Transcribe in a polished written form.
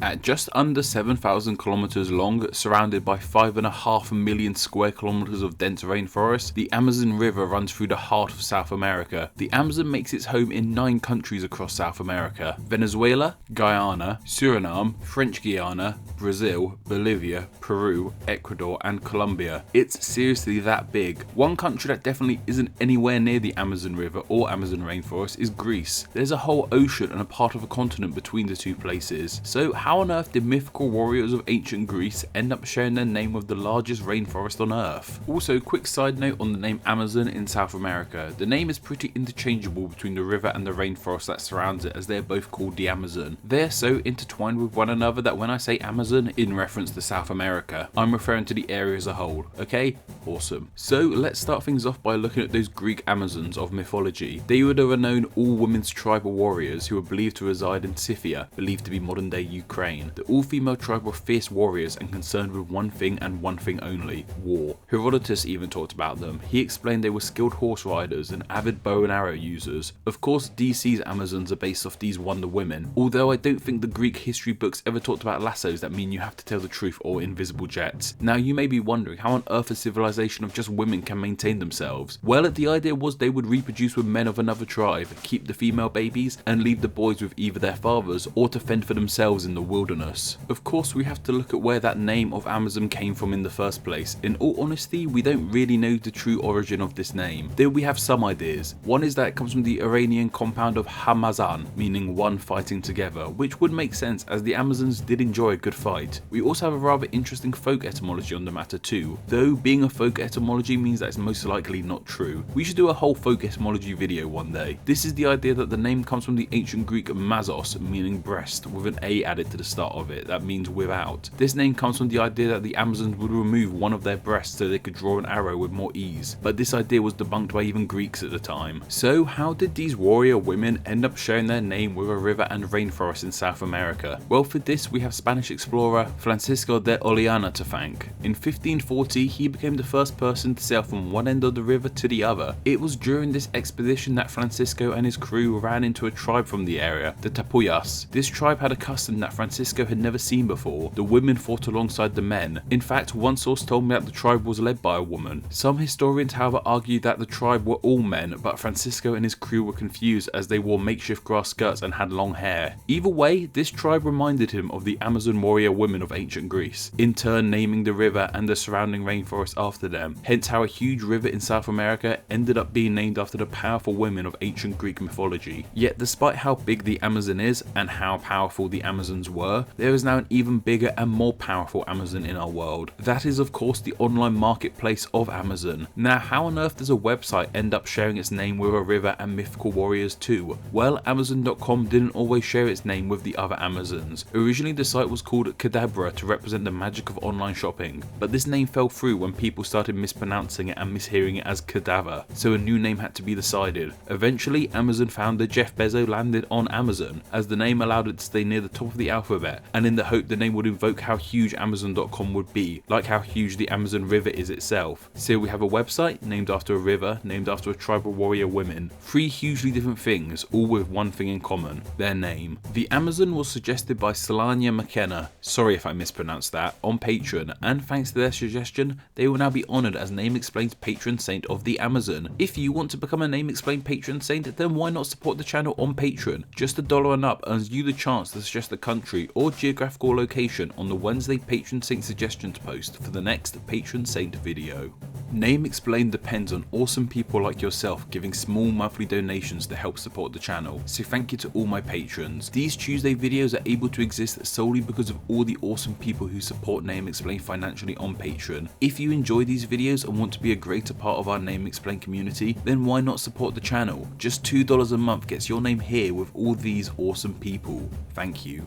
At just under 7,000 kilometers long, surrounded by 5.5 million square kilometers of dense rainforest, the Amazon River runs through the heart of South America. The Amazon makes its home in 9 countries across South America: Venezuela, Guyana, Suriname, French Guiana, Brazil, Bolivia, Peru, Ecuador, and Colombia. It's seriously that big. One country that definitely isn't anywhere near the Amazon River or Amazon rainforest is Greece. There's a whole ocean and a part of a continent between the two places. So how on earth did mythical warriors of ancient Greece end up sharing their name with the largest rainforest on earth? Also, quick side note on the name Amazon in South America. The name is pretty interchangeable between the river and the rainforest that surrounds it, as they're both called the Amazon. They're so intertwined with one another that when I say Amazon in reference to South America, I'm referring to the area as a whole, okay? Awesome. So let's start things off by looking at those Greek Amazons of mythology. They were the renowned all-women's tribal warriors who were believed to reside in Scythia, believed to be modern-day Ukraine. The all-female tribe were fierce warriors and concerned with one thing and one thing only: war. Herodotus even talked about them. He explained they were skilled horse riders and avid bow and arrow users. Of course, DC's Amazons are based off these Wonder Women, although I don't think the Greek history books ever talked about lassos that mean you have to tell the truth or invisible jets. Now you may be wondering how on earth a civilization of just women can maintain themselves. Well, the idea was they would reproduce with men of another tribe, keep the female babies, and leave the boys with either their fathers or to fend for themselves in the wilderness. Of course, we have to look at where that name of Amazon came from in the first place. In all honesty, we don't really know the true origin of this name, though we have some ideas. One is that it comes from the Iranian compound of Hamazan, meaning one fighting together, which would make sense as the Amazons did enjoy a good fight. We also have a rather interesting folk etymology on the matter too, though being a folk etymology means that it's most likely not true. We should do a whole folk etymology video one day. This is the idea that the name comes from the ancient Greek mazos, meaning breast, with an A added to the start of it, that means without. This name comes from the idea that the Amazons would remove one of their breasts so they could draw an arrow with more ease, but this idea was debunked by even Greeks at the time. So how did these warrior women end up sharing their name with a river and rainforest in South America? Well, for this we have Spanish explorer Francisco de Orellana to thank. In 1540 he became the first person to sail from one end of the river to the other. It was during this expedition that Francisco and his crew ran into a tribe from the area, the Tapuyas. This tribe had a custom that Francisco had never seen before. The women fought alongside the men. In fact, one source told me that the tribe was led by a woman. Some historians however argue that the tribe were all men, but Francisco and his crew were confused as they wore makeshift grass skirts and had long hair. Either way, this tribe reminded him of the Amazon warrior women of ancient Greece, in turn naming the river and the surrounding rainforest after them, hence how a huge river in South America ended up being named after the powerful women of ancient Greek mythology. Yet despite how big the Amazon is and how powerful the Amazons were, there is now an even bigger and more powerful Amazon in our world. That is of course the online marketplace of Amazon. Now how on earth does a website end up sharing its name with a river and mythical warriors too? Well, Amazon.com didn't always share its name with the other Amazons. Originally the site was called Cadabra to represent the magic of online shopping, but this name fell through when people started mispronouncing it and mishearing it as cadaver, so a new name had to be decided. Eventually Amazon founder Jeff Bezos landed on Amazon, as the name allowed it to stay near the top of the alphabet, and in the hope the name would invoke how huge Amazon.com would be, like how huge the Amazon River is itself. So we have a website named after a river, named after a tribal warrior women. 3 hugely different things, all with one thing in common: their name. The Amazon was suggested by Solania McKenna, sorry if I mispronounced that, on Patreon, and thanks to their suggestion, they will now be honoured as Name Explained's patron saint of the Amazon. If you want to become a Name Explained patron saint, then why not support the channel on Patreon? Just $1 and up earns you the chance to suggest the country or geographical location on the Wednesday patron saint suggestions post for the next patron saint video. Name Explained depends on awesome people like yourself giving small monthly donations to help support the channel, so thank you to all my patrons. These Tuesday videos are able to exist solely because of all the awesome people who support Name Explained financially on Patreon. If you enjoy these videos and want to be a greater part of our Name Explained community, then why not support the channel? Just $2 a month gets your name here with all these awesome people. Thank you.